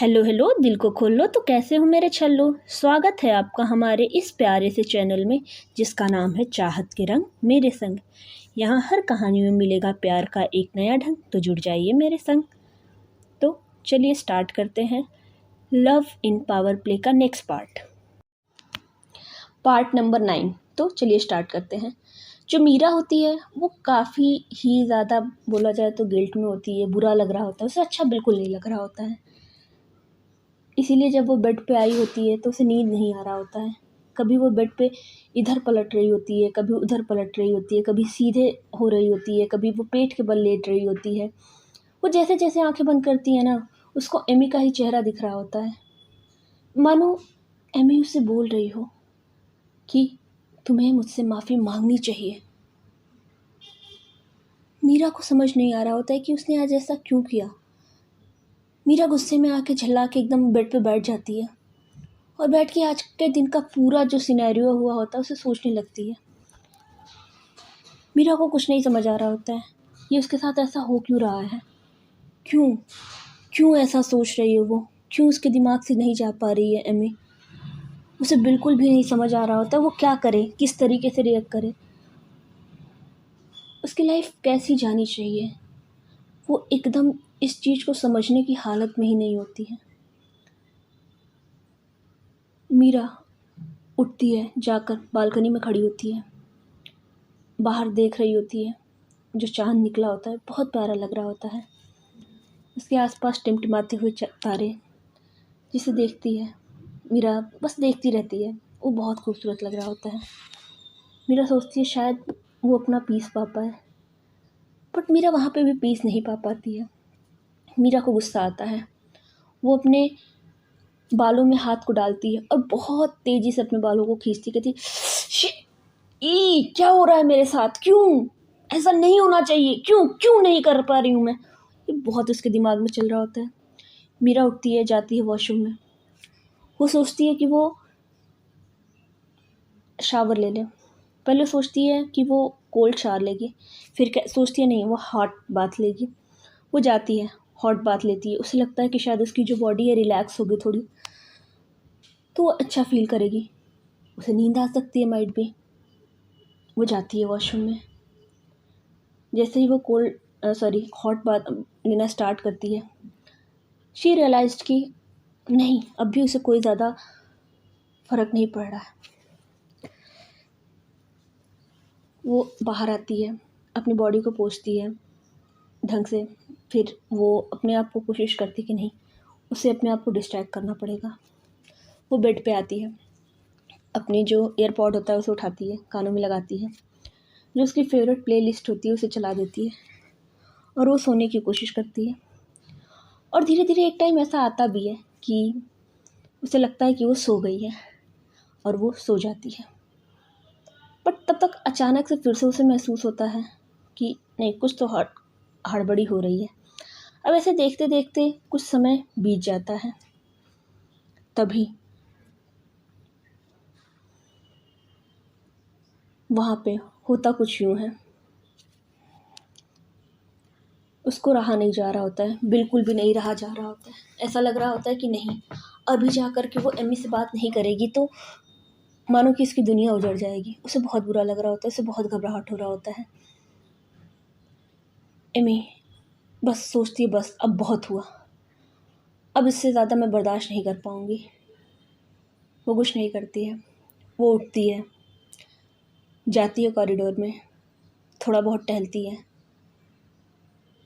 Hello hello, दिल को खोल लो। तो कैसे हो मेरे छल्लो। स्वागत है आपका हमारे इस प्यारे से चैनल में जिसका नाम है चाहत के रंग मेरे संग। यहाँ हर कहानी में मिलेगा प्यार का एक नया ढंग, तो जुड़ जाइए मेरे संग। तो चलिए स्टार्ट करते हैं लव इन पावर प्ले का नेक्स्ट पार्ट नंबर 9। तो चलिए स्टार्ट करते हैं। जो मीरा होती है वो काफ़ी ही ज़्यादा बोला जाए तो गिल्ट में होती है, बुरा लग रहा होता है, उसे अच्छा बिल्कुल नहीं लग रहा होता है। इसीलिए जब वो बेड पे आई होती है तो उसे नींद नहीं आ रहा होता है। कभी वो बेड पे इधर पलट रही होती है, कभी उधर पलट रही होती है, कभी सीधे हो रही होती है, कभी वो पेट के बल लेट रही होती है। वो जैसे जैसे आंखें बंद करती है ना, उसको एमी का ही चेहरा दिख रहा होता है, मानो एमी उससे बोल रही हो कि तुम्हें मुझसे माफ़ी मांगनी चाहिए। मीरा को समझ नहीं आ रहा होता है कि उसने आज ऐसा क्यों किया। मीरा गुस्से में आके झल्ला के एकदम बेड पे बैठ जाती है और बैठ के आज के दिन का पूरा जो सिनेरियो हुआ होता है उसे सोचने लगती है। मीरा को कुछ नहीं समझ आ रहा होता है, ये उसके साथ ऐसा हो क्यों रहा है, क्यों क्यों ऐसा सोच रही है वो, क्यों उसके दिमाग से नहीं जा पा रही है एमी। उसे बिल्कुल भी नहीं समझ आ रहा होता है वो क्या करे, किस तरीके से रिएक्ट करे, उसकी लाइफ कैसी जानी चाहिए। वो एकदम इस चीज़ को समझने की हालत में ही नहीं होती है। मीरा उठती है, जाकर बालकनी में खड़ी होती है, बाहर देख रही होती है। जो चाँद निकला होता है बहुत प्यारा लग रहा होता है, उसके आसपास टिमटिमाते हुए तारे, जिसे देखती है मीरा बस देखती रहती है। वो बहुत खूबसूरत लग रहा होता है। मीरा सोचती है शायद वो अपना पीस पा पाए, बट मीरा वहाँ पे भी पीस नहीं पा पाती है। मीरा को गुस्सा आता है, वो अपने बालों में हाथ को डालती है और बहुत तेज़ी से अपने बालों को खींचती, कहती ई क्या हो रहा है मेरे साथ, क्यों ऐसा नहीं होना चाहिए, क्यों क्यों नहीं कर पा रही हूँ मैं। ये बहुत उसके दिमाग में चल रहा होता है। मीरा उठती है, जाती है वॉशरूम में। वो सोचती है कि वो शावर ले ले। पहले सोचती है कि वो कोल्ड शावर लेगी, फिर सोचती है नहीं वो हॉट बाथ लेगी। वो जाती है, हॉट बाथ लेती है। उसे लगता है कि शायद उसकी जो बॉडी है रिलैक्स होगी थोड़ी, तो वो अच्छा फील करेगी, उसे नींद आ सकती है माइट भी। वो जाती है वॉशरूम में। जैसे ही वो हॉट बाथ लेना स्टार्ट करती है, शी रियलाइज्ड कि नहीं, अब भी उसे कोई ज़्यादा फ़र्क नहीं पड़ रहा है। वो बाहर आती है, अपनी बॉडी को पोंछती है ढंग से, फिर वो अपने आप को कोशिश करती कि नहीं, उसे अपने आप को डिस्ट्रैक्ट करना पड़ेगा। वो बेड पे आती है, अपनी जो एयरपॉड होता है उसे उठाती है, कानों में लगाती है, जो उसकी फेवरेट प्लेलिस्ट होती है उसे चला देती है और वो सोने की कोशिश करती है। और धीरे धीरे एक टाइम ऐसा आता भी है कि उसे लगता है कि वो सो गई है और वो सो जाती है। बट तब तक अचानक से फिर से उसे महसूस होता है कि नहीं, कुछ तो हड़बड़ी हो रही है। अब ऐसे देखते देखते कुछ समय बीत जाता है। तभी वहाँ पे होता कुछ यूँ है, उसको रहा नहीं जा रहा होता है, बिल्कुल भी नहीं रहा जा रहा होता है। ऐसा लग रहा होता है कि नहीं, अभी जा कर के वो एमी से बात नहीं करेगी तो मानो कि इसकी दुनिया उजड़ जाएगी। उसे बहुत बुरा लग रहा होता है, उसे बहुत घबराहट हो रहा होता है। एमी बस सोचती है बस अब बहुत हुआ, अब इससे ज़्यादा मैं बर्दाश्त नहीं कर पाऊँगी। वो कुछ नहीं करती है, वो उठती है, जाती है कॉरिडोर में, थोड़ा बहुत टहलती है,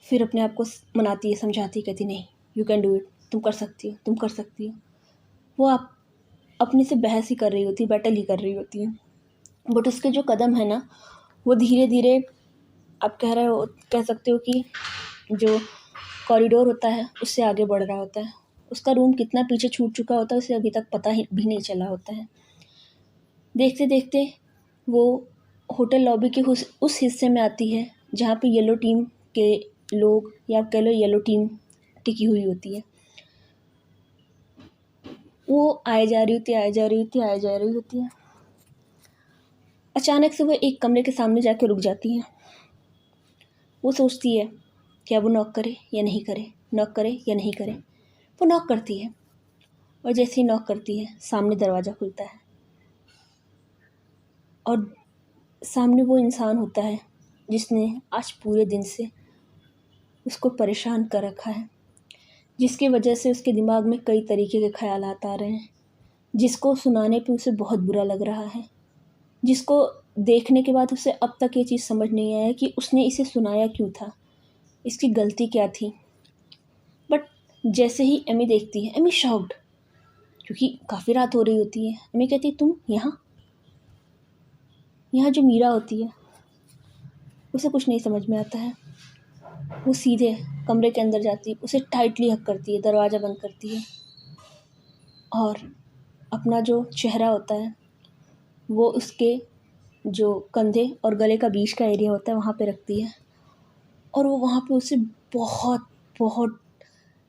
फिर अपने आप को मनाती है, समझाती है, कहती नहीं, यू कैन डू इट, तुम कर सकती हो, तुम कर सकती हो। वो आप अपने से बहस ही कर रही होती है, बैटल ही कर रही होती है, बट उसके जो कदम है ना, वो धीरे धीरे आप कह सकते हो कि जो कॉरिडोर होता है उससे आगे बढ़ रहा होता है। उसका रूम कितना पीछे छूट चुका होता है उसे अभी तक पता ही भी नहीं चला होता है। देखते देखते वो होटल लॉबी के उस हिस्से में आती है जहाँ पे येलो टीम के लोग, या कह लो येलो टीम, टिकी हुई होती है। वो आए जा रही होती है। अचानक से वो एक कमरे के सामने जाके रुक जाती है। वो सोचती है क्या वो नॉक करे या नहीं करे, नॉक करे या नहीं करे, वो नॉक करती है, और जैसे ही नॉक करती है सामने दरवाज़ा खुलता है और सामने वो इंसान होता है जिसने आज पूरे दिन से उसको परेशान कर रखा है, जिसकी वजह से उसके दिमाग में कई तरीके के ख़यालात आ रहे हैं, जिसको सुनाने पे उसे बहुत बुरा लग रहा है, जिसको देखने के बाद उसे अब तक ये चीज़ समझ नहीं आया कि उसने इसे सुनाया क्यों था, इसकी गलती क्या थी। बट जैसे ही एमी देखती है, एमी शॉक्ड, क्योंकि काफ़ी रात हो रही होती है। एमी कहती है, तुम यहाँ यहाँ जो मीरा होती है उसे कुछ नहीं समझ में आता है। वो सीधे कमरे के अंदर जाती है, उसे टाइटली हग करती है, दरवाज़ा बंद करती है और अपना जो चेहरा होता है वो उसके जो कंधे और गले का बीच का एरिया होता है वहाँ पे रखती है और वो वहाँ पे उसे बहुत बहुत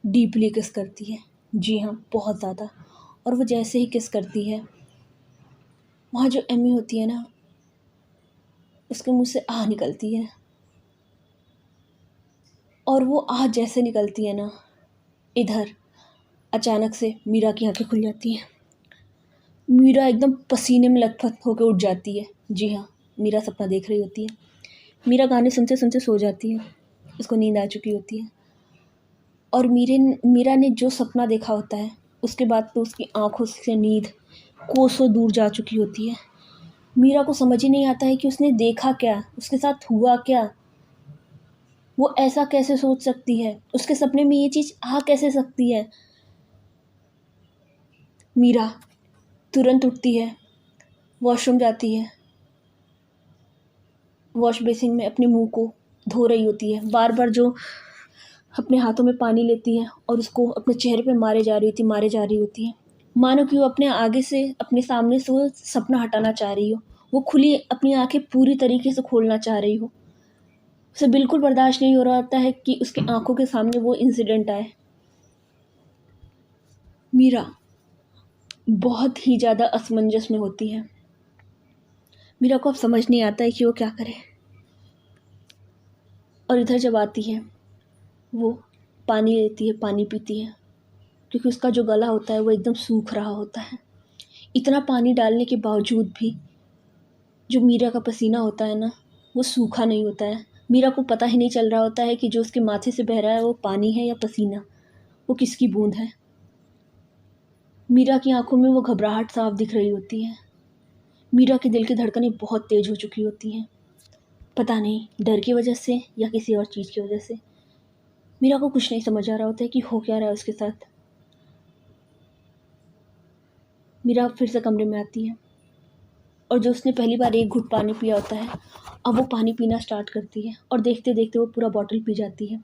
डीपली किस करती है। जी हाँ, बहुत ज़्यादा। और वो जैसे ही किस करती है, वहाँ जो एमी होती है ना, उसके मुँह से आह निकलती है और वो आह जैसे निकलती है ना, इधर अचानक से मीरा की आंखें खुल जाती हैं। मीरा एकदम पसीने में लथपथ होकर उठ जाती है। जी हाँ, मीरा सपना देख रही होती है। मीरा गाने सुनते सुनते सो जाती है, उसको नींद आ चुकी होती है और मीरा ने जो सपना देखा होता है उसके बाद तो उसकी आंखों से नींद कोसों दूर जा चुकी होती है। मीरा को समझ ही नहीं आता है कि उसने देखा क्या, उसके साथ हुआ क्या। वो ऐसा कैसे सोच सकती है, उसके सपने में ये चीज़ आ कैसे सकती है। मीरा तुरंत उठती है, वॉशरूम जाती है, वॉश बेसिन में अपने मुंह को धो रही होती है, बार बार जो अपने हाथों में पानी लेती है और उसको अपने चेहरे पे मारे जा रही होती है, मानो कि वो अपने आगे से, अपने सामने से वो सपना हटाना चाह रही हो। वो खुली अपनी आंखें पूरी तरीके से खोलना चाह रही हो। उसे बिल्कुल बर्दाश्त नहीं हो रहा होता है कि उसकी आंखों के सामने वो इंसिडेंट आए। मीरा बहुत ही ज़्यादा असमंजस में होती है। मीरा को अब समझ नहीं आता है कि वो क्या करे। और इधर जब आती है, वो पानी लेती है, पानी पीती है, क्योंकि उसका जो गला होता है वो एकदम सूख रहा होता है। इतना पानी डालने के बावजूद भी जो मीरा का पसीना होता है ना, वो सूखा नहीं होता है। मीरा को पता ही नहीं चल रहा होता है कि जो उसके माथे से बह रहा है वो पानी है या पसीना, वो किसकी बूंद है। मीरा की आंखों में वो घबराहट साफ दिख रही होती है। मीरा के दिल की धड़कनें बहुत तेज़ हो चुकी होती हैं, पता नहीं डर की वजह से या किसी और चीज़ की वजह से। मीरा को कुछ नहीं समझ आ रहा होता है कि हो क्या रहा है उसके साथ। मीरा फिर से कमरे में आती है और जो उसने पहली बार एक घूंट पानी पिया होता है, अब वो पानी पीना स्टार्ट करती है और देखते देखते वो पूरा बॉटल पी जाती है।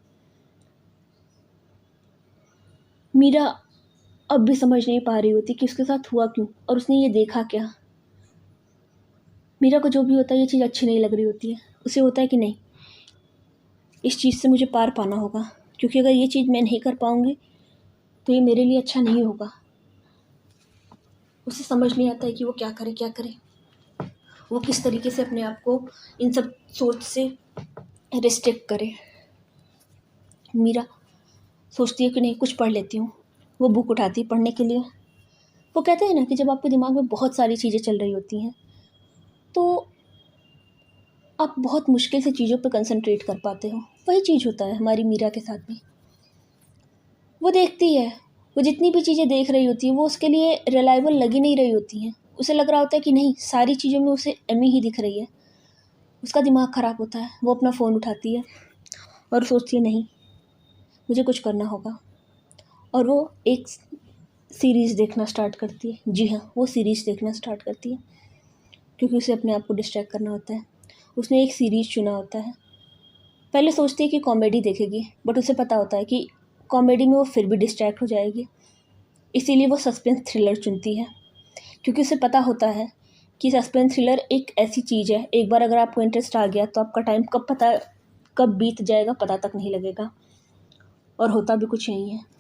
मीरा अब भी समझ नहीं पा रही होती कि उसके साथ हुआ क्यों और उसने ये देखा क्या। मीरा को जो भी होता है ये चीज़ अच्छी नहीं लग रही होती है। उसे होता है कि नहीं, इस चीज़ से मुझे पार पाना होगा, क्योंकि अगर ये चीज़ मैं नहीं कर पाऊँगी तो ये मेरे लिए अच्छा नहीं होगा। उसे समझ नहीं आता है कि वो क्या करे, वो किस तरीके से अपने आप को इन सब सोच से रिस्ट्रिक्ट करे। मीरा सोचती है कि नहीं, कुछ पढ़ लेती हूँ। वो बुक उठाती है पढ़ने के लिए। वो कहते हैं ना कि जब आपके दिमाग में बहुत सारी चीज़ें चल रही होती हैं तो आप बहुत मुश्किल से चीज़ों पर कंसंट्रेट कर पाते हो। वही चीज़ होता है हमारी मीरा के साथ भी। वो देखती है, वो जितनी भी चीज़ें देख रही होती है वो उसके लिए रिलायबल लगी नहीं रही होती हैं। उसे लग रहा होता है कि नहीं, सारी चीज़ों में उसे एमी ही दिख रही है। उसका दिमाग ख़राब होता है। वो अपना फ़ोन उठाती है और सोचती है नहीं, मुझे कुछ करना होगा। और वो एक सीरीज़ देखना स्टार्ट करती है। जी हाँ, वो सीरीज़ देखना स्टार्ट करती है, क्योंकि उसे अपने आप को डिस्ट्रैक्ट करना होता है। उसने एक सीरीज़ चुना होता है। पहले सोचती है कि कॉमेडी देखेगी, बट उसे पता होता है कि कॉमेडी में वो फिर भी डिस्ट्रैक्ट हो जाएगी। इसीलिए वो सस्पेंस थ्रिलर चुनती है, क्योंकि उसे पता होता है कि सस्पेंस थ्रिलर एक ऐसी चीज़ है, एक बार अगर आपको इंटरेस्ट आ गया तो आपका टाइम कब बीत जाएगा पता तक नहीं लगेगा। और होता भी कुछ यही है।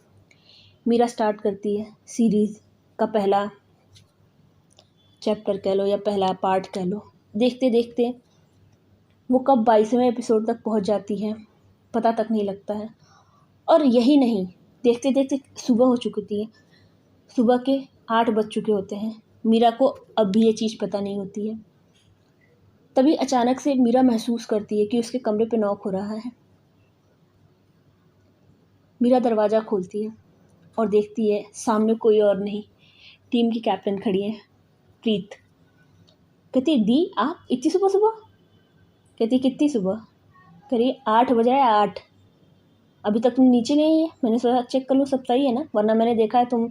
मीरा स्टार्ट करती है सीरीज़ का पहला चैप्टर कह लो या पहला पार्ट कह लो। देखते देखते वो कब 22वें एपिसोड तक पहुंच जाती है पता तक नहीं लगता है। और यही नहीं, देखते देखते सुबह हो चुकी थी। सुबह के 8 बज चुके होते हैं। मीरा को अब भी ये चीज़ पता नहीं होती है। तभी अचानक से मीरा महसूस करती है कि उसके कमरे पे नॉक हो रहा है। मीरा दरवाज़ा खोलती है और देखती है सामने कोई और नहीं, टीम की कैप्टन खड़ी है, प्रीत। कहती, दी आप इतनी सुबह सुबह? कहती, कितनी सुबह? कह रही 8 बजे है, 8। अभी तक तुम नीचे नहीं है। मैंने सोचा चेक कर लूँ सब सही है ना, वरना मैंने देखा है तुम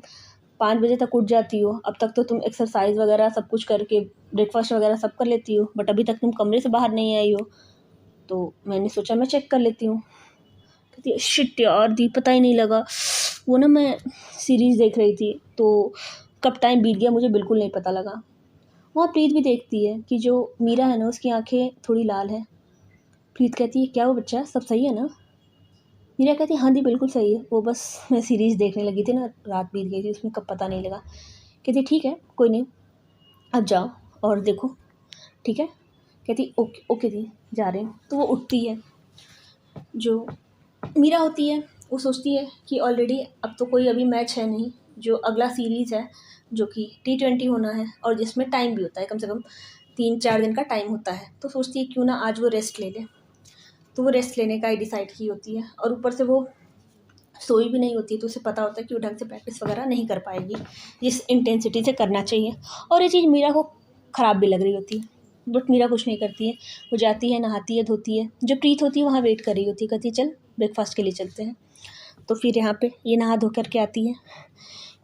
5 बजे तक उठ जाती हो। अब तक तो तुम एक्सरसाइज वगैरह सब कुछ करके ब्रेकफास्ट वगैरह सब कर लेती हो, बट अभी तक तुम कमरे से बाहर नहीं आई हो, तो मैंने सोचा मैं चेक कर लेती हूँ। कहती है, शिट यार दी, पता ही नहीं लगा। वो ना मैं सीरीज़ देख रही थी, तो कब टाइम बीत गया मुझे बिल्कुल नहीं पता लगा। वहाँ प्रीत भी देखती है कि जो मीरा है ना, उसकी आंखें थोड़ी लाल है। प्रीत कहती है, क्या वो बच्चा सब सही है ना? मीरा कहती है, हाँ दी बिल्कुल सही है, वो बस मैं सीरीज़ देखने लगी थी ना, रात बीत गई थी, उसमें कब पता नहीं लगा। कहती ठीक है, कोई नहीं, अब जाओ और देखो, ठीक है। कहती ओके ओके दी, जा रहे हैं। तो वो उठती है। जो मीरा होती है वो सोचती है कि ऑलरेडी अब तो कोई अभी मैच है नहीं, जो अगला सीरीज़ है जो कि T20 होना है और जिसमें टाइम भी होता है, कम से कम 3-4 दिन का टाइम होता है। तो सोचती है क्यों ना आज वो रेस्ट ले ले। तो वो रेस्ट लेने का ही डिसाइड की होती है, और ऊपर से वो सोई भी नहीं होती है, तो उसे पता होता है कि वो ढंग से प्रैक्टिस वगैरह नहीं कर पाएगी जिस इंटेंसिटी से करना चाहिए। और ये चीज़ मीरा को ख़राब भी लग रही होती है, बट मीरा कुछ नहीं करती है। वो जाती है, नहाती है, धोती है। जो प्रीत होती है वहाँ वेट कर रही होती है, कहती है चल ब्रेकफास्ट के लिए चलते हैं। तो फिर यहाँ पे ये नहा धो करके आती है।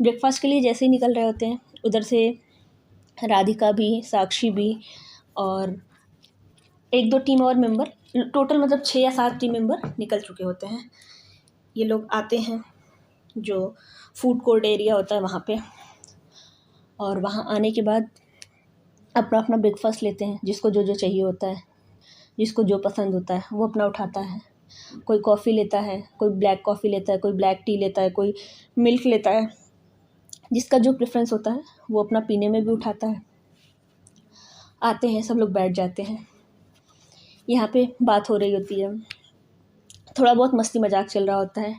ब्रेकफास्ट के लिए जैसे ही निकल रहे होते हैं, उधर से राधिका भी, साक्षी भी, और 1-2 टीम और मेंबर, टोटल मतलब 6 या 7 टीम मेंबर निकल चुके होते हैं। ये लोग आते हैं जो फूड कोर्ट एरिया होता है वहाँ पे, और वहाँ आने के बाद अपना अपना ब्रेकफास्ट लेते हैं। जिसको जो जो चाहिए होता है, जिसको जो पसंद होता है वो अपना उठाता है। कोई कॉफ़ी लेता है, कोई ब्लैक कॉफ़ी लेता है, कोई ब्लैक टी लेता है, कोई मिल्क लेता है। जिसका जो प्रेफरेंस होता है वो अपना पीने में भी उठाता है। आते हैं, सब लोग बैठ जाते हैं। यहाँ पे बात हो रही होती है, थोड़ा बहुत मस्ती मजाक चल रहा होता है।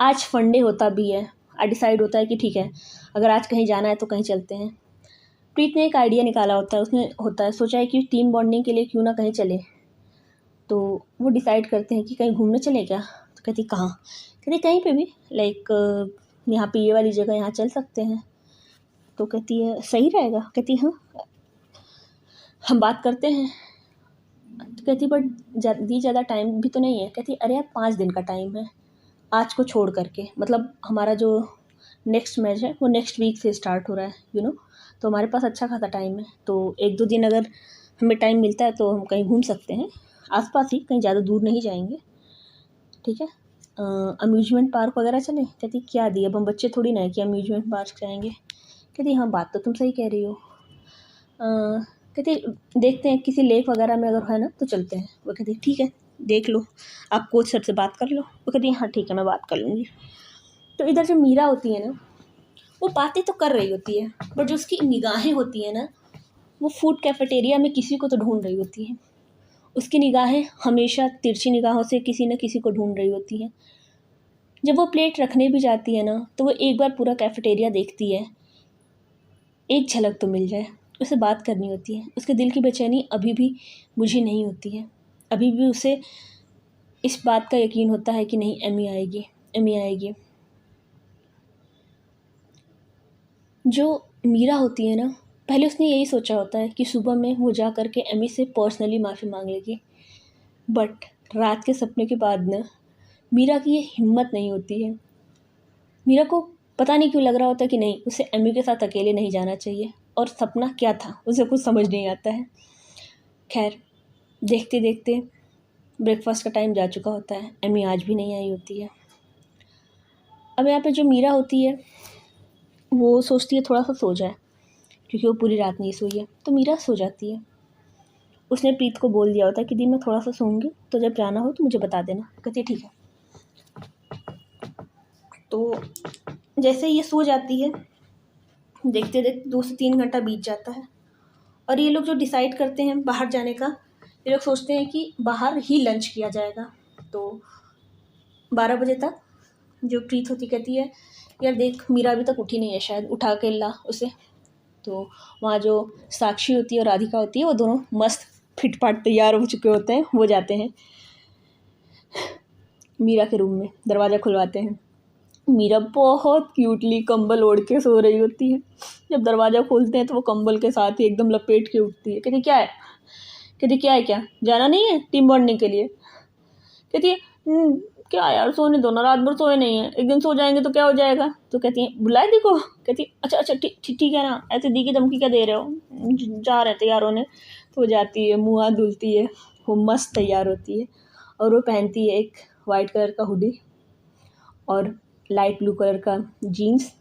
आज फंडे होता भी है, डिसाइड होता है कि ठीक है, अगर आज कहीं जाना है तो कहीं चलते हैं। प्रीत ने एक आइडिया निकाला होता है, उसने सोचा है कि टीम बॉन्डिंग के लिए क्यों ना कहीं चले। तो वो डिसाइड करते हैं कि कहीं घूमने चले क्या। तो कहती कहाँ? कहती कहीं पे भी, लाइक यहाँ पे ये वाली जगह, यहाँ चल सकते हैं। तो कहती है सही रहेगा। कहती हाँ, हम बात करते हैं। तो कहती बट ज़्यादा टाइम भी तो नहीं है। कहती अरे यार 5 दिन का टाइम है, आज को छोड़ करके, मतलब हमारा जो नेक्स्ट मैच है वो नेक्स्ट वीक से स्टार्ट हो रहा है, तो हमारे पास अच्छा खासा टाइम है। तो 1-2 दिन अगर हमें टाइम मिलता है तो हम कहीं घूम सकते हैं, आसपास ही, कहीं ज़्यादा दूर नहीं जाएंगे, ठीक है। अम्यूजमेंट पार्क वगैरह चलें? कहती क्या दी, अब हम बच्चे थोड़ी ना है कि अम्यूजमेंट पार्क जाएंगे। कहती हाँ, बात तो तुम सही कह रही हो। कहती देखते हैं किसी लेक वगैरह में अगर है ना तो चलते हैं। वो कहती ठीक है, देख लो, आप कोच सर से बात कर लो। वो कहती हाँ ठीक है, मैं बात कर लूँगी। तो इधर जो मीरा होती है ना, वो बातें तो कर रही होती है, बट जो उसकी निगाहें होती है ना, वो फूड कैफेटेरिया में किसी को तो ढूंढ रही होती है। उसकी निगाहें हमेशा तिरछी निगाहों से किसी न किसी को ढूंढ रही होती हैं। जब वो प्लेट रखने भी जाती है ना, तो वो एक बार पूरा कैफेटेरिया देखती है, एक झलक तो मिल जाए। उसे बात करनी होती है। उसके दिल की बेचैनी अभी भी बुझी नहीं होती है। अभी भी उसे इस बात का यकीन होता है कि नहीं, एमी आएगी, एमी आएगी। जो मीरा होती है ना, पहले उसने यही सोचा होता है कि सुबह में वो जा कर के एमी से पर्सनली माफ़ी मांग लेगी, बट रात के सपने के बाद ना मीरा की ये हिम्मत नहीं होती है। मीरा को पता नहीं क्यों लग रहा होता है कि नहीं, उसे एमी के साथ अकेले नहीं जाना चाहिए, और सपना क्या था उसे कुछ समझ नहीं आता है। खैर, देखते देखते ब्रेकफास्ट का टाइम जा चुका होता है। एमी आज भी नहीं आई होती है। अब यहाँ पे जो मीरा होती है वो सोचती है थोड़ा सा सो जाए, क्योंकि वो पूरी रात नहीं सोई है। तो मीरा सो जाती है। उसने प्रीत को बोल दिया होता है कि दी मैं थोड़ा सा सोऊंगी, तो जब जाना हो तो मुझे बता देना। कहती है ठीक है। तो जैसे ये सो जाती है, देखते देखते 2 से 3 घंटा बीत जाता है, और ये लोग जो डिसाइड करते हैं बाहर जाने का, ये लोग सोचते हैं कि बाहर ही लंच किया जाएगा। तो 12 बजे तक जो प्रीत होती कहती है यार देख मीरा अभी तक उठी नहीं है, शायद उठा के ला उसे। तो वहाँ जो साक्षी होती है और राधिका होती है वो दोनों मस्त फिटफाट तैयार हो चुके होते हैं। वो जाते हैं मीरा के रूम में, दरवाज़ा खुलवाते हैं। मीरा बहुत क्यूटली कंबल ओढ़ के सो रही होती है। जब दरवाज़ा खोलते हैं तो वो कंबल के साथ ही एकदम लपेट के उठती है। कहती क्या है? कहती क्या है, क्या जाना नहीं है टीम बॉन्डिंग के लिए? कहती है क्या यार सोने दो ना, रात भर सोए नहीं है, एक दिन सो जाएंगे तो क्या हो जाएगा? तो कहती है बुलाए दी को? कहती अच्छा अच्छा ठीक है ना, ऐसे दी की धमकी क्या दे रहे हो, जा रहे तैयार होने। तो वो जाती है, मुँह हाथ धुलती है, वो मस्त तैयार होती है और वो पहनती है एक वाइट कलर का हुडी और लाइट ब्लू कलर का जीन्स।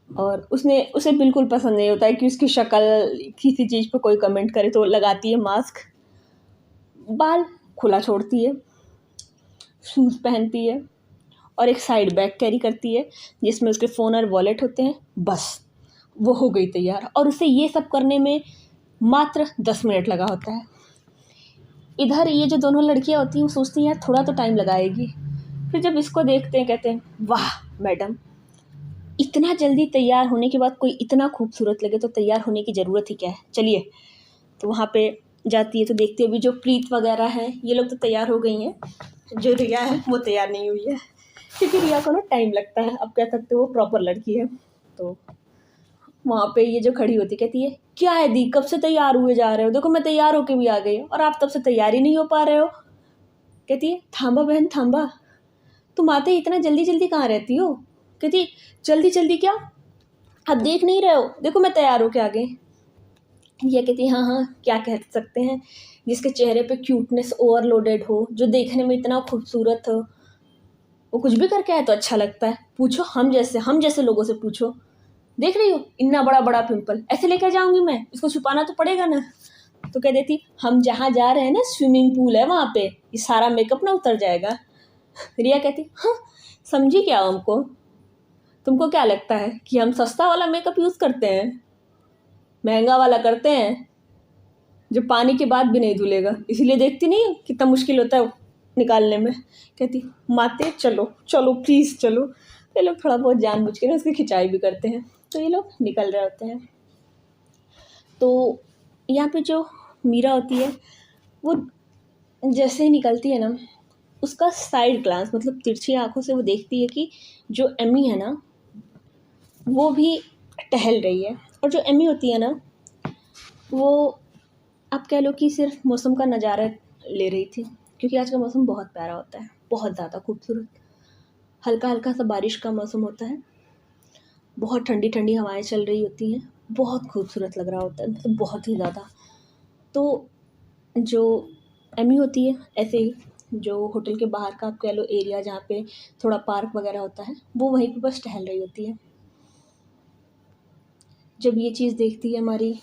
और उसे बिल्कुल पसंद नहीं होता है कि उसकी शक्ल किसी चीज़ पर कोई कमेंट करे, तो लगाती है मास्क, बाल खुला छोड़ती है, शूज़ पहनती है और एक साइड बैग कैरी करती है जिसमें उसके फ़ोन और वॉलेट होते हैं। बस वो हो गई तैयार। और उसे ये सब करने में मात्र 10 मिनट लगा होता है। इधर ये जो दोनों लड़कियां होती हैं वो सोचती हैं यार थोड़ा तो टाइम लगाएगी, फिर जब इसको देखते हैं कहते हैं वाह मैडम, इतना जल्दी तैयार होने के बाद कोई इतना खूबसूरत लगे तो तैयार होने की ज़रूरत ही क्या है, चलिए। तो वहाँ पे जाती है तो देखती है अभी जो प्रीत वगैरह है ये लोग तो तैयार हो गई हैं, जो रिया है वो तैयार नहीं हुई है, क्योंकि रिया को ना टाइम लगता है, अब कह सकते हो वो प्रॉपर लड़की है। तो वहाँ पे ये जो खड़ी होती कहती है क्या है दी, कब से तैयार हुए जा रहे हो, देखो मैं तैयार होके भी आ गई और आप तब से तैयार ही नहीं हो पा रहे हो। कहती है थांबा बहन थांबा, तुम आते इतना जल्दी जल्दी कहाँ रहती हो? कहती जल्दी जल्दी क्या, आप देख नहीं रहे हो, देखो मैं तैयार होके आ गई। ये कहती हाँ हाँ क्या कह सकते हैं, जिसके चेहरे पे क्यूटनेस ओवरलोडेड हो, जो देखने में इतना खूबसूरत हो, वो कुछ भी करके आए तो अच्छा लगता है। पूछो हम जैसे लोगों से पूछो, देख रही हो इतना बड़ा बड़ा पिंपल, ऐसे लेकर जाऊंगी मैं, इसको छुपाना तो पड़ेगा ना। तो कह देती हम जहाँ जा रहे हैं ना स्विमिंग पूल है वहाँ पे, ये सारा मेकअप ना उतर जाएगा। रिया कहती हाँ समझी क्या हमको, तुमको क्या लगता है कि हम सस्ता वाला मेकअप यूज़ करते हैं, महंगा वाला करते हैं जो पानी के बाद भी नहीं धुलेगा, इसीलिए देखती नहीं कितना मुश्किल होता है निकालने में। कहती माते चलो चलो प्लीज़ चलो। तो ये लोग थोड़ा बहुत जानबूझ के ना उसकी खिंचाई भी करते हैं, तो ये लोग निकल रहे होते हैं। तो यहाँ पे जो मीरा होती है वो जैसे ही निकलती है ना, उसका साइड ग्लांस मतलब तिरछी आंखों से वो देखती है कि जो एमी है ना वो भी टहल रही है। और जो एमी होती है ना वो आप कह लो कि सिर्फ मौसम का नज़ारा ले रही थी, क्योंकि आज का मौसम बहुत प्यारा होता है, बहुत ज़्यादा खूबसूरत, हल्का हल्का सा बारिश का मौसम होता है, बहुत ठंडी ठंडी हवाएं चल रही होती हैं, बहुत खूबसूरत लग रहा होता है, मतलब बहुत ही ज़्यादा। तो जो एमी होती है ऐसे ही जो होटल के बाहर का आप कह लो एरिया जहाँ पे थोड़ा पार्क वगैरह होता है, वो वहीं पे बस टहल रही होती है। जब ये चीज़ देखती है हमारी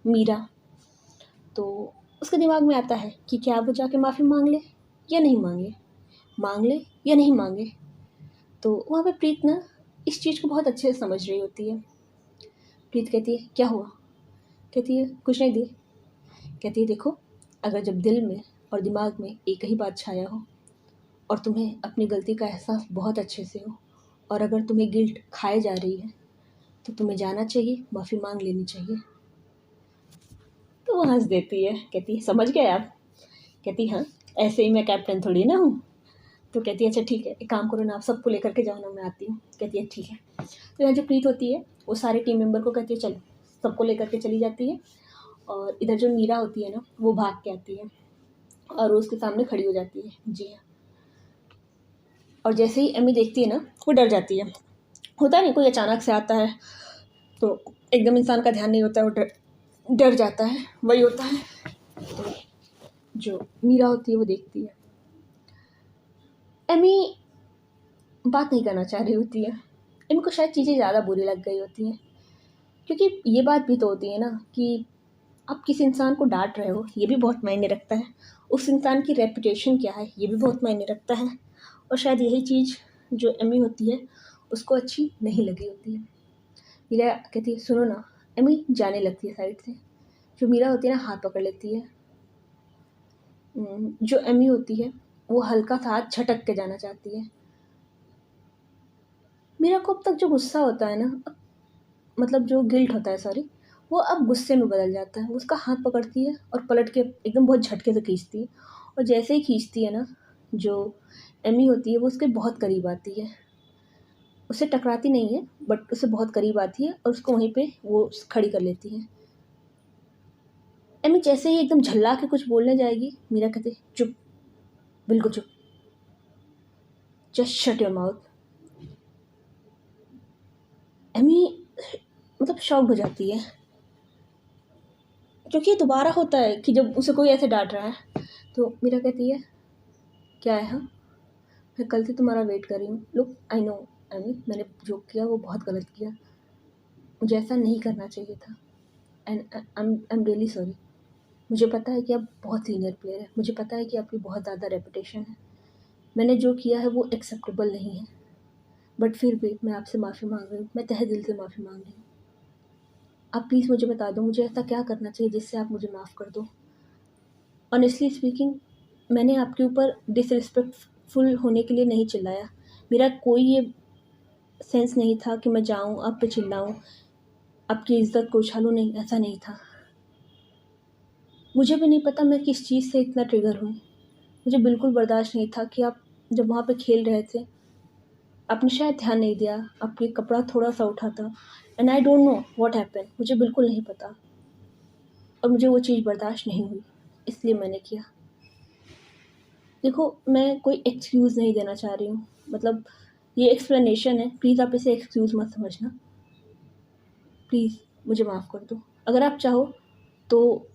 मीरा तो उसके दिमाग में आता है कि क्या वो जाके माफ़ी मांग ले या नहीं मांगे, मांग ले या नहीं मांगे। तो वहाँ पे प्रीत ना इस चीज़ को बहुत अच्छे से समझ रही होती है। प्रीत कहती है क्या हुआ? कहती है कुछ नहीं दी। कहती है देखो, अगर जब दिल में और दिमाग में एक ही बात छाया हो और तुम्हें अपनी गलती का एहसास बहुत अच्छे से हो और अगर तुम्हें गिल्ट खाए जा रही है तो तुम्हें जाना चाहिए, माफ़ी मांग लेनी चाहिए। तो वो हंस देती है, कहती है समझ गए आप? कहती हाँ, ऐसे ही मैं कैप्टन थोड़ी ना हूँ। तो कहती है अच्छा ठीक है, एक काम करो ना आप सबको लेकर के जाओ ना, मैं आती हूँ। कहती है ठीक है। तो यहाँ जो प्रीत होती है वो सारे टीम मेंबर को कहती है चलो, सबको लेकर के चली जाती है। और इधर जो मीरा होती है ना वो भाग के आती है और वो उसके सामने खड़ी हो जाती है। जी हाँ। और जैसे ही एमी देखती है ना वो डर जाती है। होता नहीं कोई अचानक से आता है तो एकदम इंसान का ध्यान नहीं होता है, वो डर जाता है, वही होता है। तो जो मीरा होती है वो देखती है, एमी बात नहीं करना चाह रही होती है, एमी को शायद चीज़ें ज़्यादा बुरी लग गई होती हैं। क्योंकि ये बात भी तो होती है ना कि आप किसी इंसान को डांट रहे हो, ये भी बहुत मायने रखता है, उस इंसान की रेपुटेशन क्या है ये भी बहुत मायने रखता है। और शायद यही चीज़ जो एमी होती है उसको अच्छी नहीं लगी होती है। मीरा कहती है सुनो ना, एमी जाने लगती है साइड से। जो मीरा होती है ना हाथ पकड़ लेती है। जो एमी होती है वो हल्का सा हाथ झटक के जाना चाहती है, मेरा को अब तक जो गुस्सा होता है ना, मतलब जो गिल्ट होता है, सॉरी, वो अब गुस्से में बदल जाता है। वो उसका हाथ पकड़ती है और पलट के एकदम बहुत झटके से खींचती है, और जैसे ही खींचती है ना, जो एमी होती है वो उसके बहुत करीब आती है। उससे टकराती नहीं है, बट उससे बहुत करीब आती है और उसको वहीं पे वो खड़ी कर लेती है। एमी जैसे ही एकदम झल्ला के कुछ बोलने जाएगी, मीरा कहती, चुप, बिल्कुल चुप, just shut your mouth. Amy मतलब शॉक हो जाती है, क्योंकि ये दोबारा होता है कि जब उसे कोई ऐसे डांट रहा है। तो मीरा कहती है, क्या है? हाँ, मैं कल से तुम्हारा वेट कर रही हूँ। लुक, आई नो एमी, मैंने जो किया वो बहुत गलत किया, मुझे ऐसा नहीं करना चाहिए था, and I am really sorry. मुझे पता है कि आप बहुत सीनियर प्लेयर है, मुझे पता है कि आपकी बहुत ज़्यादा रेपुटेशन है, मैंने जो किया है वो एक्सेप्टेबल नहीं है, बट फिर भी मैं आपसे माफ़ी मांग रही हूँ, मैं तहे दिल से माफ़ी मांग रही हूँ। आप प्लीज़ मुझे बता दो, मुझे ऐसा क्या करना चाहिए जिससे आप मुझे माफ़ कर दो। ऑनेस्टली स्पीकिंग, मैंने आपके ऊपर डिसरिस्पेक्टफुल होने के लिए नहीं चिल्लाया, मेरा कोई ये सेंस नहीं था कि मैं जाऊँ आप पे चिल्लाऊँ, आपकी इज़्ज़त को उछालूँ, नहीं, ऐसा नहीं था। मुझे भी नहीं पता मैं किस चीज़ से इतना ट्रिगर हुई। मुझे बिल्कुल बर्दाश्त नहीं था कि आप जब वहाँ पे खेल रहे थे, आपने शायद ध्यान नहीं दिया, आपके कपड़ा थोड़ा-सा उठा था, and I don't know what happened, मुझे बिल्कुल नहीं पता, और मुझे वो चीज़ बर्दाश्त नहीं हुई, इसलिए मैंने किया। देखो, मैं कोई एक्सक्यूज़ नहीं देना चाह रही हूँ, मतलब ये एक्सप्लेनेशन है, प्लीज़ आप इसे एक्सक्यूज़ मत समझना। प्लीज़ मुझे माफ़ कर दो। अगर आप चाहो तो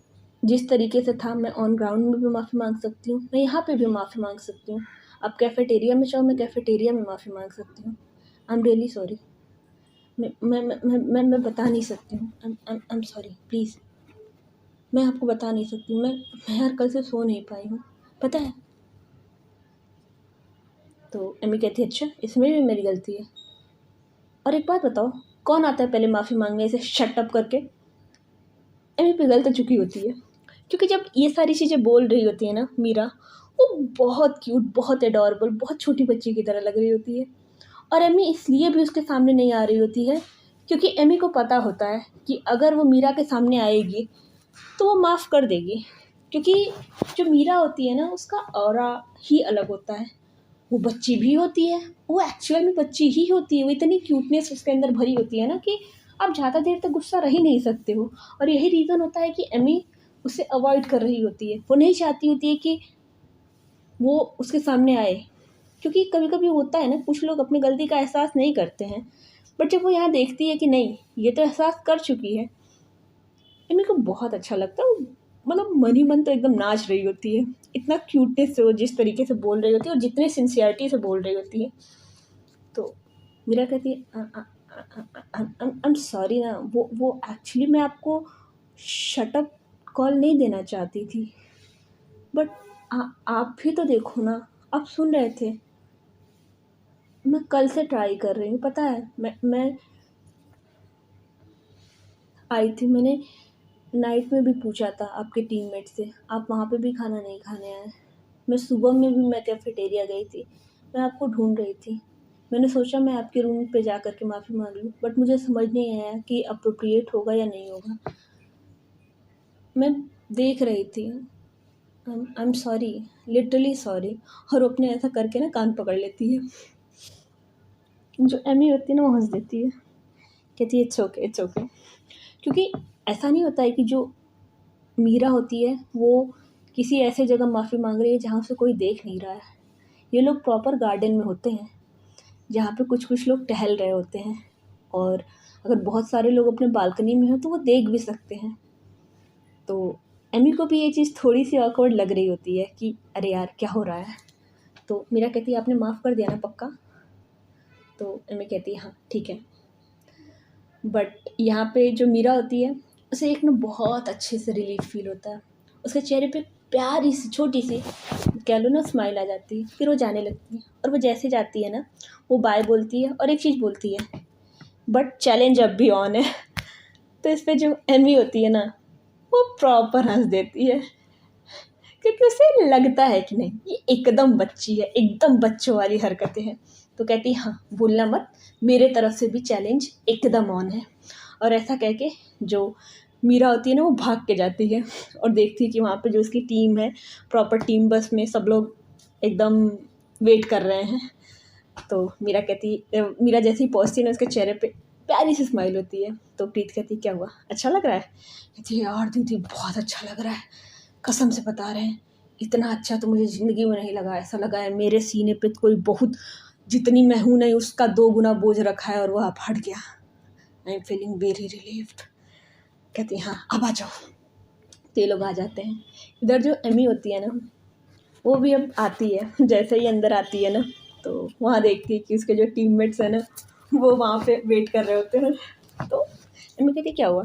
जिस तरीके से था, मैं ऑन ग्राउंड में भी माफ़ी मांग सकती हूँ, मैं यहाँ पे भी माफ़ी मांग सकती हूँ। आप कैफ़ेटेरिया में चाहो, मैं कैफ़ेटेरिया में माफ़ी मांग सकती हूँ। I am really sorry. मैं बता नहीं सकती हूँ। I am sorry, please. मैं आपको बता नहीं सकती हूँ। मैं यार कल से सो नहीं पाई हूँ, पता है। तो एमी कहती है, अच्छा, इसमें भी मेरी गलती है। और एक बात बताओ, कौन आता है पहले माफ़ी मांगने से शट अप करके? एमी पिघल तो चुकी होती है, क्योंकि जब ये सारी चीज़ें बोल रही होती है ना मीरा, वो बहुत क्यूट, बहुत एडोरेबल, बहुत छोटी बच्ची की तरह लग रही होती है। और एमी इसलिए भी उसके सामने नहीं आ रही होती है क्योंकि एमी को पता होता है कि अगर वो मीरा के सामने आएगी तो वो माफ़ कर देगी, क्योंकि जो मीरा होती है ना, उसका ऑरा ही अलग होता है। वो बच्ची भी होती है, वो एक्चुअल में बच्ची ही होती है, वो इतनी क्यूटनेस उसके अंदर भरी होती है ना कि आप ज़्यादा देर तक गुस्सा रह ही नहीं सकते हो। और यही रीज़न होता है कि एमी उसे अवॉइड कर रही होती है, वो नहीं चाहती होती है कि वो उसके सामने आए, क्योंकि कभी कभी होता है ना, कुछ लोग अपनी गलती का एहसास नहीं करते हैं, बट जब वो यहाँ देखती है कि नहीं, ये तो एहसास कर चुकी है, ये मेरे को बहुत अच्छा लगता है। मतलब मन ही मन तो एकदम नाच रही होती है, इतना क्यूटनेस से वो जिस तरीके से बोल रही होती है और जितने सिंसियरिटी से बोल रही होती है। तो मेरा कहती है, आई एम सॉरी ना, वो एक्चुअली मैं आपको शटअप कॉल नहीं देना चाहती थी, बट आप भी तो देखो ना, आप सुन रहे थे, मैं कल से ट्राई कर रही हूँ, पता है। मैं आई थी, मैंने नाइट में भी पूछा था आपके टीममेट से, आप वहाँ पे भी खाना नहीं खाने आए। मैं सुबह में भी मैं कैफेटेरिया गई थी, मैं आपको ढूंढ रही थी। मैंने सोचा मैं आपके रूम पे जा कर के माफ़ी मांग लूँ, बट मुझे समझ नहीं आया कि अप्रोप्रिएट होगा या नहीं होगा। मैं देख रही थी, I am sorry, literally sorry. और वो अपने ऐसा करके ना कान पकड़ लेती है। जो एमी होती है ना, वो हंस देती है, कहती है, इट्स ओके, इट्स ओके। क्योंकि ऐसा नहीं होता है कि जो मीरा होती है वो किसी ऐसे जगह माफ़ी मांग रही है जहाँ से कोई देख नहीं रहा है। ये लोग प्रॉपर गार्डन में होते हैं, जहाँ पे कुछ कुछ लोग टहल रहे होते हैं, और अगर बहुत सारे लोग अपने बालकनी में हो तो वो देख भी सकते हैं। तो एमी को भी ये चीज़ थोड़ी सी ऑकवर्ड लग रही होती है कि अरे यार, क्या हो रहा है। तो मीरा कहती है, आपने माफ़ कर दिया ना पक्का? तो एमी कहती है, हाँ ठीक है। बट यहाँ पे जो मीरा होती है, उसे एक ना बहुत अच्छे से रिलीफ फील होता है। उसके चेहरे पे प्यारी सी छोटी सी, कह लो ना, स्माइल आ जाती है। फिर वो जाने लगती है, और वो जैसे जाती है ना, वो बाय बोलती है और एक चीज़ बोलती है, बट चैलेंज अब भी ऑन है। तो इस पे जो एमी होती है ना, वो प्रॉपर हंस देती है, क्योंकि उसे लगता है कि नहीं, ये एकदम बच्ची है, एकदम बच्चों वाली हरकतें हैं। तो कहती हाँ भूलना मत, मेरे तरफ से भी चैलेंज एकदम ऑन है। और ऐसा कह के जो मीरा होती है ना वो भाग के जाती है और देखती है कि वहाँ पे जो उसकी टीम है, प्रॉपर टीम बस में सब लोग एकदम वेट कर रहे हैं। तो मीरा जैसे ही पहुँचती है ना उसके चेहरे पे प्यारी सी स्माइल होती है। तो प्रीत कहती क्या हुआ, अच्छा लग रहा है? कहती है यार दीदी बहुत अच्छा लग रहा है, कसम से बता रहे हैं, इतना अच्छा तो मुझे ज़िंदगी में नहीं लगा। ऐसा लगा है मेरे सीने पे कोई बहुत, जितनी मैं हूँ नहीं उसका 2 गुना बोझ रखा है और वह अब हट गया। I am feeling very relieved. कहती हाँ अब आ जाओ। तो ये लोग आ जाते हैं। इधर जो एमी होती है ना वो भी अब आती है। जैसे ही अंदर आती है ना तो वहाँ देखती है कि उसके जो टीममेट्स हैं ना वो वहाँ पे वेट कर रहे होते हैं। तो एमी कहती क्या हुआ?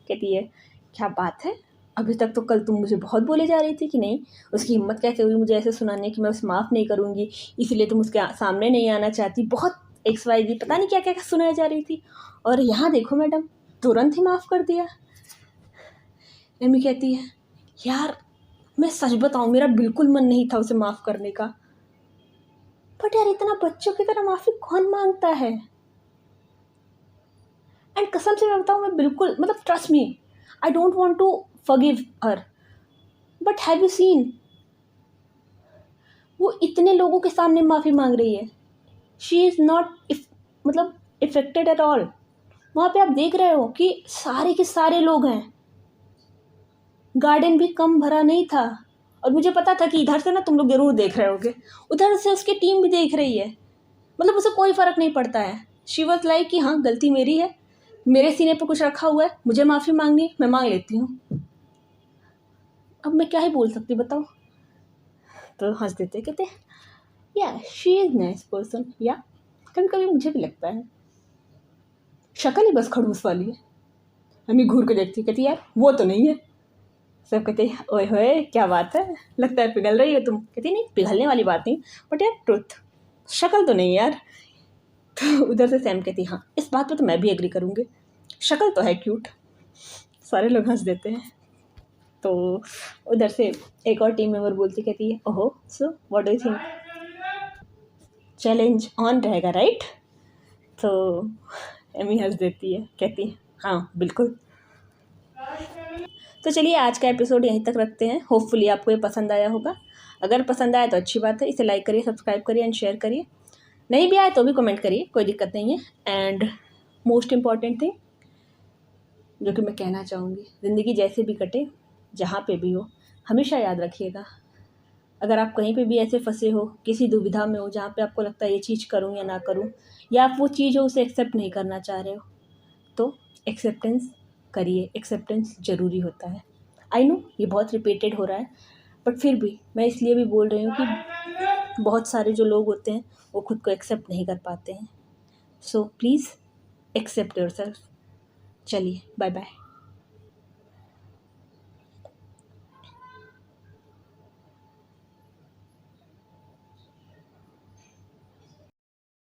कहती है क्या बात है, अभी तक तो कल तुम मुझे बहुत बोले जा रही थी कि नहीं, उसकी हिम्मत कैसे हुई मुझे ऐसे सुनाने कि मैं उसे माफ़ नहीं करूँगी, इसलिए तुम उसके सामने नहीं आना चाहती, बहुत XYZ पता नहीं क्या क्या सुनाई जा रही थी, और यहाँ देखो मैडम तुरंत ही माफ़ कर दिया। एमी कहती है यार मैं सच बताऊँ मेरा बिल्कुल मन नहीं था उसे माफ़ करने का, बट यार इतना बच्चों की तरह माफ़ी कौन मांगता है। एंड कसम से मैं बताऊँ मैं बिल्कुल मतलब trust me I don't want to forgive her, but have you seen वो इतने लोगों के सामने माफ़ी मांग रही है। शी इज़ नॉट मतलब इफेक्टेड एट ऑल। वहाँ पे आप देख रहे हो कि सारे के सारे लोग हैं, गार्डन भी कम भरा नहीं था। और मुझे पता था कि इधर से ना तुम लोग ज़रूर देख रहे होगे, उधर से उसकी टीम भी देख रही है, मतलब उसे कोई फ़र्क नहीं पड़ता है। शी वॉज लाइक कि हाँ गलती मेरी है, मेरे सीने पर कुछ रखा हुआ है, मुझे माफ़ी मांगनी है, मैं मांग लेती हूँ, अब मैं क्या ही बोल सकती बताओ। तो हंस देते कहते या शी इज़ नाइस पर्सन। या कभी कभी मुझे भी लगता है शक्ल ही बस खड़ूस वाली है। हमें घूर के देखती कहती यार वो तो नहीं है। सब कहते ओए होए क्या बात है, लगता है पिघल रही है तुम। कहती नहीं पिघलने वाली बात नहीं, बट यार ट्रुथ शक्ल तो नहीं यार। तो उधर से सैम कहती हाँ इस बात पे तो मैं भी एग्री करूँगी, शक्ल तो है क्यूट। सारे लोग हंस देते हैं। तो उधर से एक और टीम मेंबर बोलती कहती है ओहो so what do you think, challenge on रहेगा राइट? तो एमी हंस देती है कहती है हाँ बिल्कुल। तो चलिए आज का एपिसोड यहीं तक रखते हैं। होपफुली आपको ये पसंद आया होगा। अगर पसंद आया तो अच्छी बात है, इसे लाइक करिए, सब्सक्राइब करिए एंड शेयर करिए। नहीं भी आए तो भी कमेंट करिए, कोई दिक्कत नहीं है। एंड मोस्ट इम्पॉर्टेंट थिंग जो कि मैं कहना चाहूँगी, ज़िंदगी जैसे भी कटे, जहाँ पे भी हो, हमेशा याद रखिएगा अगर आप कहीं पे भी ऐसे फंसे हो, किसी दुविधा में हो जहाँ पे आपको लगता है ये चीज़ करूँ या ना करूँ, या आप वो चीज़ हो उसे एक्सेप्ट नहीं करना चाह रहे हो, तो एक्सेप्टेंस करिए। एक्सेप्टेंस ज़रूरी होता है। आई नो ये बहुत रिपीटेड हो रहा है, बट फिर भी मैं इसलिए भी बोल रही हूँ कि बहुत सारे जो लोग होते हैं वो खुद को एक्सेप्ट नहीं कर पाते हैं। So please accept yourself. चलिए बाय बाय।